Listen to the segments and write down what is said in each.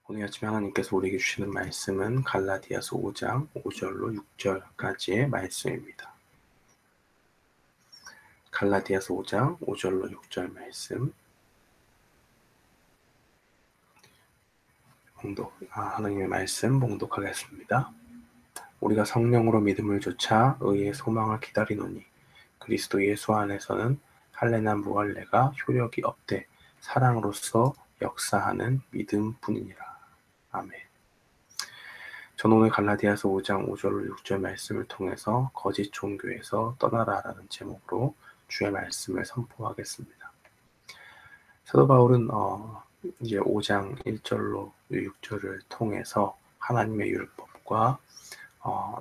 오늘 아침에 하나님께서 우리에게 주시는 말씀은 갈라디아서 5장 5절로 6절까지의 말씀입니다. 갈라디아서 5장 5절로 6절 말씀 하나님의 말씀 봉독하겠습니다. 우리가 성령으로 믿음을 좇아 의의 소망을 기다리노니 그리스도 예수 안에서는 할례나 무할례가 효력이 없되 사랑으로서 역사하는 믿음뿐이니라. 아멘. 저는 오늘 갈라디아서 5장 5절로 6절 말씀을 통해서 거짓 종교에서 떠나라라는 제목으로 주의 말씀을 선포하겠습니다. 사도 바울은 이제 5장 1절로 6절을 통해서 하나님의 율법과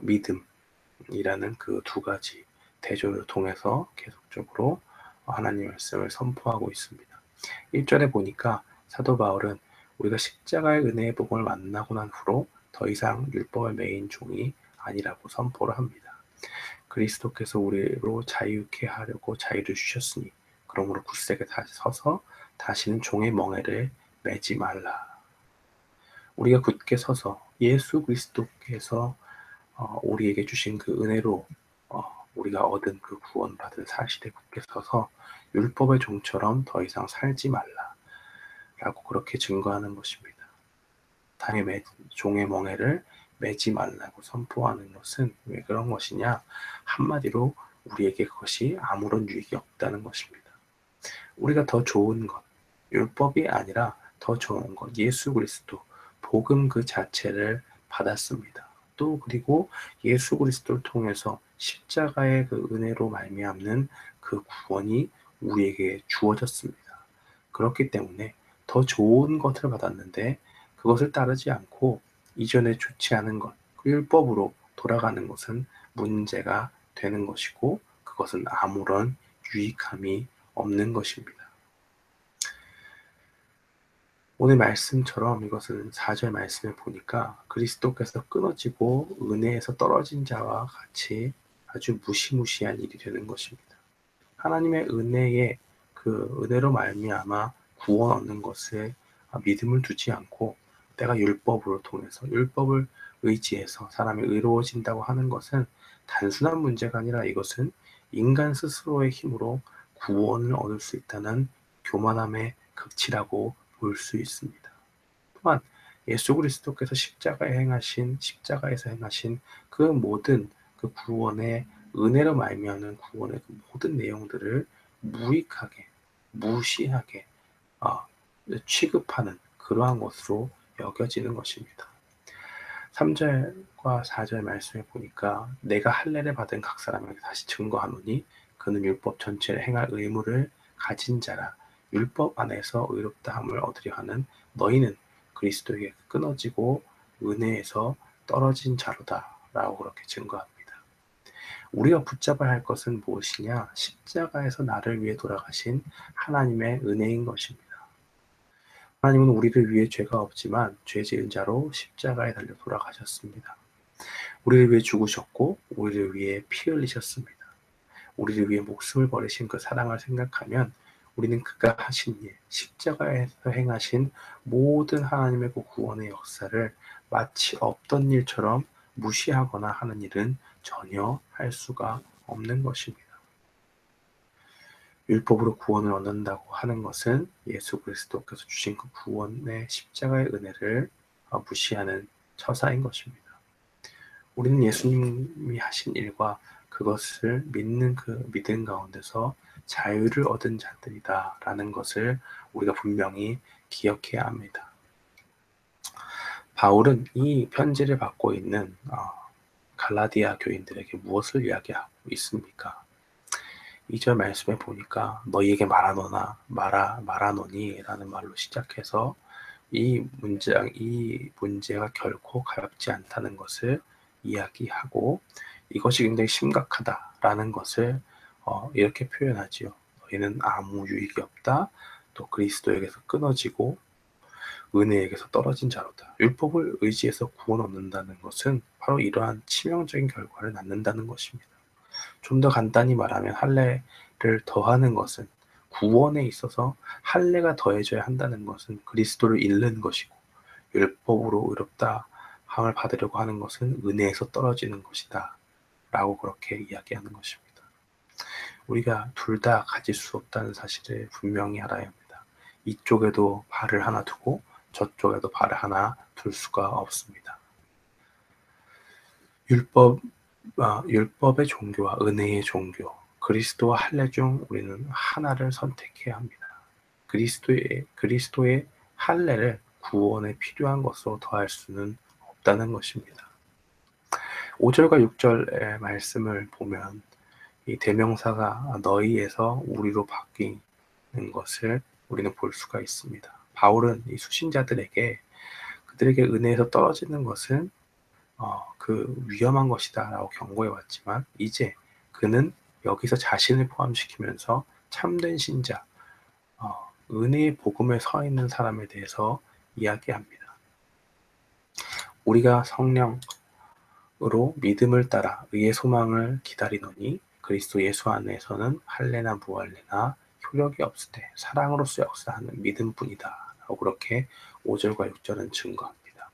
믿음이라는 그 두 가지 대조를 통해서 계속적으로 하나님의 말씀을 선포하고 있습니다. 1절에 보니까 사도 바울은 우리가 십자가의 은혜의 복음을 만나고 난 후로 더 이상 율법의 매인 종이 아니라고 선포를 합니다. 그리스도께서 우리로 자유케 하려고 자유를 주셨으니 그러므로 굳세게 다시 서서 다시는 종의 멍에를 매지 말라. 우리가 굳게 서서 예수 그리스도께서 우리에게 주신 그 은혜로 우리가 얻은 그 구원받은 사실에 굳게 서서 율법의 종처럼 더 이상 살지 말라 라고 그렇게 증거하는 것입니다. 종의 멍에를 매지 말라고 선포하는 것은 왜 그런 것이냐? 한마디로 우리에게 그것이 아무런 유익이 없다는 것입니다. 우리가 더 좋은 것, 율법이 아니라 더 좋은 것, 예수 그리스도, 복음 그 자체를 받았습니다. 또 그리고 예수 그리스도를 통해서 십자가의 그 은혜로 말미암는 그 구원이 우리에게 주어졌습니다. 그렇기 때문에 더 좋은 것을 받았는데 그것을 따르지 않고 이전에 좋지 않은 것, 그 율법으로 돌아가는 것은 문제가 되는 것이고 그것은 아무런 유익함이 없는 것입니다. 오늘 말씀처럼 이것은 4절 말씀을 보니까 그리스도께서 끊어지고 은혜에서 떨어진 자와 같이 아주 무시무시한 일이 되는 것입니다. 하나님의 은혜에 그 은혜로 말미암아 구원 얻는 것에 믿음을 두지 않고 내가 율법으로 통해서 율법을 의지해서 사람이 의로워진다고 하는 것은 단순한 문제가 아니라 이것은 인간 스스로의 힘으로 구원을 얻을 수 있다는 교만함의 극치라고 볼 수 있습니다. 또한 예수 그리스도께서 십자가에서 행하신 그 모든 그 구원의 은혜로 말미암는 구원의 그 모든 내용들을 무익하게 무시하게 취급하는 그러한 것으로 여겨지는 것입니다. 3절과 4절 말씀에 보니까 내가 할례를 받은 각 사람에게 다시 증거하노니 그는 율법 전체를 행할 의무를 가진 자라. 율법 안에서 의롭다함을 얻으려 하는 너희는 그리스도에게 끊어지고 은혜에서 떨어진 자로다 라고 그렇게 증거합니다. 우리가 붙잡아야 할 것은 무엇이냐? 십자가에서 나를 위해 돌아가신 하나님의 은혜인 것입니다. 하나님은 우리를 위해 죄가 없지만 죄 지은 자로 십자가에 달려 돌아가셨습니다. 우리를 위해 죽으셨고 우리를 위해 피 흘리셨습니다. 우리를 위해 목숨을 버리신 그 사랑을 생각하면 우리는 그가 하신 일, 십자가에서 행하신 모든 하나님의 그 구원의 역사를 마치 없던 일처럼 무시하거나 하는 일은 전혀 할 수가 없는 것입니다. 율법으로 구원을 얻는다고 하는 것은 예수 그리스도께서 주신 그 구원의 십자가의 은혜를 무시하는 처사인 것입니다. 우리는 예수님이 하신 일과 그것을 믿는 그 믿음 가운데서 자유를 얻은 자들이다 라는 것을 우리가 분명히 기억해야 합니다. 바울은 이 편지를 받고 있는 갈라디아 교인들에게 무엇을 이야기하고 있습니까? 2절 말씀에 보니까 너희에게 말하노니 라는 말로 시작해서 이 문제가 결코 가볍지 않다는 것을 이야기하고 이것이 굉장히 심각하다라는 것을 이렇게 표현하지요. 너희는 아무 유익이 없다. 또 그리스도에게서 끊어지고 은혜에게서 떨어진 자로다. 율법을 의지해서 구원 얻는다는 것은 바로 이러한 치명적인 결과를 낳는다는 것입니다. 좀 더 간단히 말하면 할례를 더하는 것은 구원에 있어서 할례가 더해져야 한다는 것은 그리스도를 잃는 것이고 율법으로 의롭다 함을 받으려고 하는 것은 은혜에서 떨어지는 것이다 라고 그렇게 이야기하는 것입니다. 우리가 둘 다 가질 수 없다는 사실을 분명히 알아야 합니다. 이쪽에도 발을 하나 두고 저쪽에도 발을 하나 둘 수가 없습니다. 율법의 종교와 은혜의 종교, 그리스도와 할례 중 우리는 하나를 선택해야 합니다. 그리스도의 할례를 구원에 필요한 것으로 더할 수는 없다는 것입니다. 5절과 6절의 말씀을 보면 이 대명사가 너희에서 우리로 바뀌는 것을 우리는 볼 수가 있습니다. 바울은 이 수신자들에게 그들에게 은혜에서 떨어지는 것은 그 위험한 것이다 라고 경고해 왔지만 이제 그는 여기서 자신을 포함시키면서 참된 신자, 은혜의 복음에 서 있는 사람에 대해서 이야기합니다. 우리가 성령으로 믿음을 따라 의의 소망을 기다리노니 그리스도 예수 안에서는 할례나 무할례나 효력이 없을 때 사랑으로서 역사하는 믿음뿐이다 라고 그렇게 5절과 6절은 증거합니다.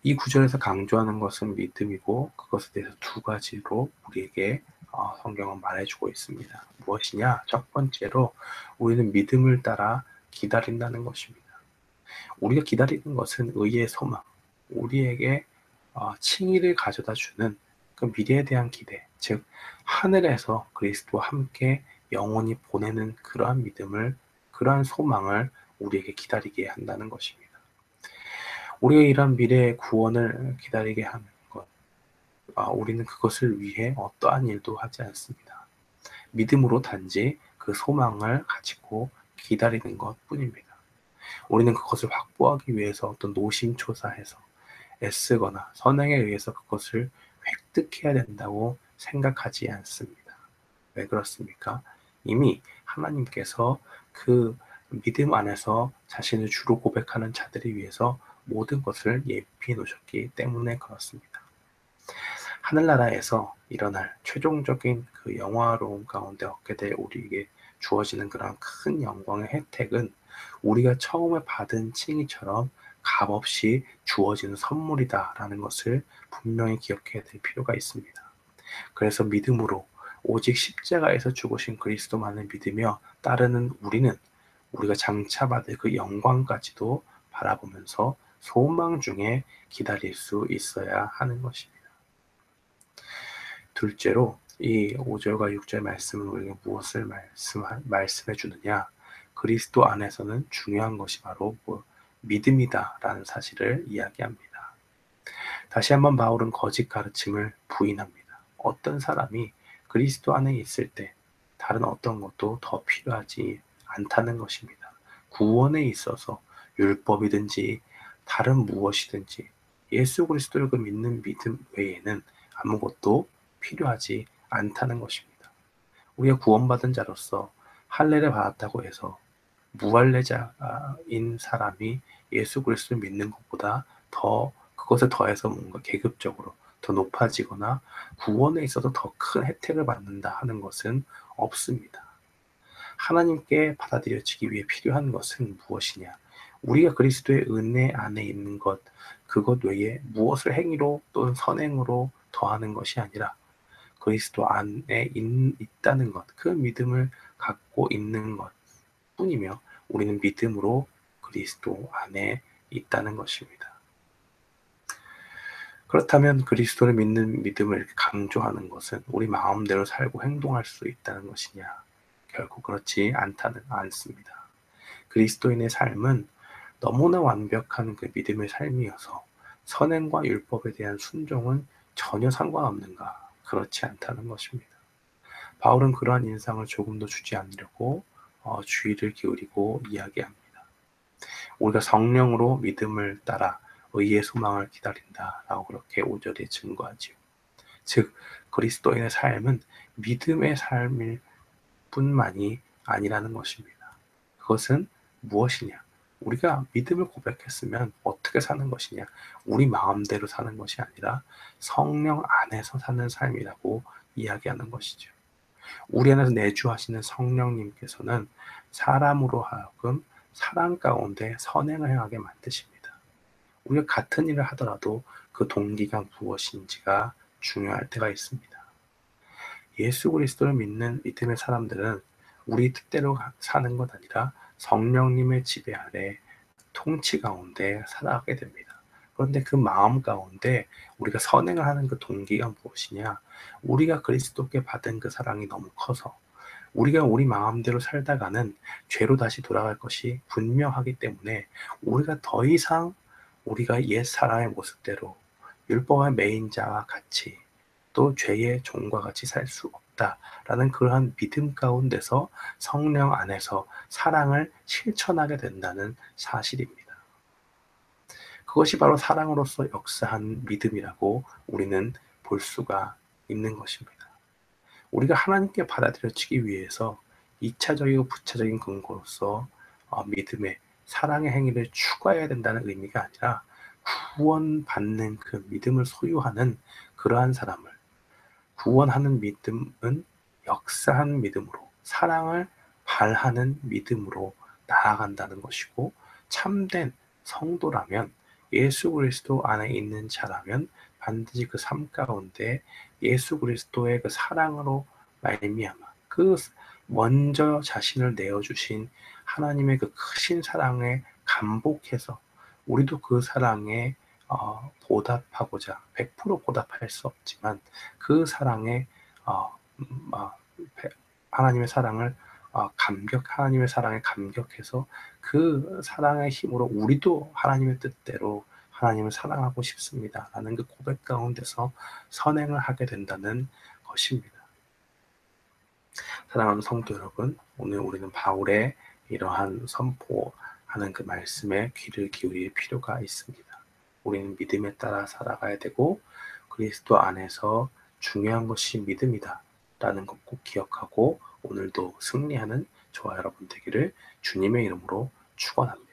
이 구절에서 강조하는 것은 믿음이고 그것에 대해서 두 가지로 우리에게 성경은 말해주고 있습니다. 무엇이냐? 첫 번째로 우리는 믿음을 따라 기다린다는 것입니다. 우리가 기다리는 것은 의의 소망, 우리에게 칭의를 가져다 주는 그 미래에 대한 기대, 즉 하늘에서 그리스도와 함께 영원히 보내는 그러한 믿음을, 그러한 소망을 우리에게 기다리게 한다는 것입니다. 우리가 이런 미래의 구원을 기다리게 하는 것, 우리는 그것을 위해 어떠한 일도 하지 않습니다. 믿음으로 단지 그 소망을 가지고 기다리는 것 뿐입니다. 우리는 그것을 확보하기 위해서 어떤 노심초사해서 애쓰거나 선행에 의해서 그것을 획득해야 된다고 생각하지 않습니다. 왜 그렇습니까? 이미 하나님께서 그 믿음 안에서 자신을 주로 고백하는 자들을 위해서 모든 것을 예비해 놓으셨기 때문에 그렇습니다. 하늘나라에서 일어날 최종적인 그 영화로움 가운데 얻게 될 우리에게 주어지는 그런 큰 영광의 혜택은 우리가 처음에 받은 칭의처럼 값없이 주어지는 선물이다라는 것을 분명히 기억해야 될 필요가 있습니다. 그래서 믿음으로 오직 십자가에서 죽으신 그리스도만을 믿으며 따르는 우리는 우리가 장차 받을 그 영광까지도 바라보면서 소망 중에 기다릴 수 있어야 하는 것입니다. 둘째로 이 5절과 6절 말씀은 우리에게 무엇을 말씀해 주느냐? 그리스도 안에서는 중요한 것이 바로 믿음이다라는 사실을 이야기합니다. 다시 한번 바울은 거짓 가르침을 부인합니다. 어떤 사람이 그리스도 안에 있을 때 다른 어떤 것도 더 필요하지 않다는 것입니다. 구원에 있어서 율법이든지 다른 무엇이든지 예수 그리스도를 믿는 믿음 외에는 아무것도 필요하지 않다는 것입니다. 우리가 구원받은 자로서 할례를 받았다고 해서 무할례자인 사람이 예수 그리스도를 믿는 것보다 더 그것에 더해서 뭔가 계급적으로 더 높아지거나 구원에 있어서 더 큰 혜택을 받는다 하는 것은 없습니다. 하나님께 받아들여지기 위해 필요한 것은 무엇이냐? 우리가 그리스도의 은혜 안에 있는 것, 그것 외에 무엇을 행위로 또는 선행으로 더하는 것이 아니라 그리스도 안에 있다는 것, 그 믿음을 갖고 있는 것 뿐이며 우리는 믿음으로 그리스도 안에 있다는 것입니다. 그렇다면 그리스도를 믿는 믿음을 이렇게 강조하는 것은 우리 마음대로 살고 행동할 수 있다는 것이냐? 결코 그렇지 않습니다. 그리스도인의 삶은 너무나 완벽한 그 믿음의 삶이어서 선행과 율법에 대한 순종은 전혀 상관없는가? 그렇지 않다는 것입니다. 바울은 그러한 인상을 조금 더 주지 않으려고 주의를 기울이고 이야기합니다. 우리가 성령으로 믿음을 따라 의의 소망을 기다린다라고 그렇게 5절에 증거하지요. 즉 그리스도인의 삶은 믿음의 삶일 뿐만이 아니라는 것입니다. 그것은 무엇이냐? 우리가 믿음을 고백했으면 어떻게 사는 것이냐? 우리 마음대로 사는 것이 아니라 성령 안에서 사는 삶이라고 이야기하는 것이죠. 우리 안에서 내주하시는 성령님께서는 사람으로 하여금 사랑 가운데 선행을 행하게 만드십니다. 우리가 같은 일을 하더라도 그 동기가 무엇인지가 중요할 때가 있습니다. 예수 그리스도를 믿는 믿음의 사람들은 우리 뜻대로 사는 것 아니라 성령님의 지배 아래 통치 가운데 살아가게 됩니다. 그런데 그 마음 가운데 우리가 선행을 하는 그 동기가 무엇이냐? 우리가 그리스도께 받은 그 사랑이 너무 커서 우리가 우리 마음대로 살다가는 죄로 다시 돌아갈 것이 분명하기 때문에 우리가 더 이상 우리가 옛 사람의 모습대로 율법의 매인자와 같이 또 죄의 종과 같이 살 수 없다라는 그러한 믿음 가운데서 성령 안에서 사랑을 실천하게 된다는 사실입니다. 그것이 바로 사랑으로서 역사한 믿음이라고 우리는 볼 수가 있는 것입니다. 우리가 하나님께 받아들여지기 위해서 2차적이고 부차적인 근거로서 믿음의 사랑의 행위를 추구해야 된다는 의미가 아니라 구원받는 그 믿음을 소유하는 그러한 사람을 구원하는 믿음은 역사한 믿음으로 사랑을 발하는 믿음으로 나아간다는 것이고 참된 성도라면 예수 그리스도 안에 있는 자라면 반드시 그 삶 가운데 예수 그리스도의 그 사랑으로 말미암아 그 먼저 자신을 내어주신 하나님의 그 크신 사랑에 감복해서 우리도 그 사랑에 보답하고자 100% 보답할 수 없지만 그 사랑에 어, 어, 하나님의 사랑을 하나님의 사랑에 감격해서 그 사랑의 힘으로 우리도 하나님의 뜻대로 하나님을 사랑하고 싶습니다. 라는 그 고백 가운데서 선행을 하게 된다는 것입니다. 사랑하는 성도 여러분, 오늘 우리는 바울의 이러한 선포하는 그 말씀에 귀를 기울일 필요가 있습니다. 우리는 믿음에 따라 살아가야 되고 그리스도 안에서 중요한 것이 믿음이다 라는 것 꼭 기억하고 오늘도 승리하는 저와 여러분 되기를 주님의 이름으로 축원합니다.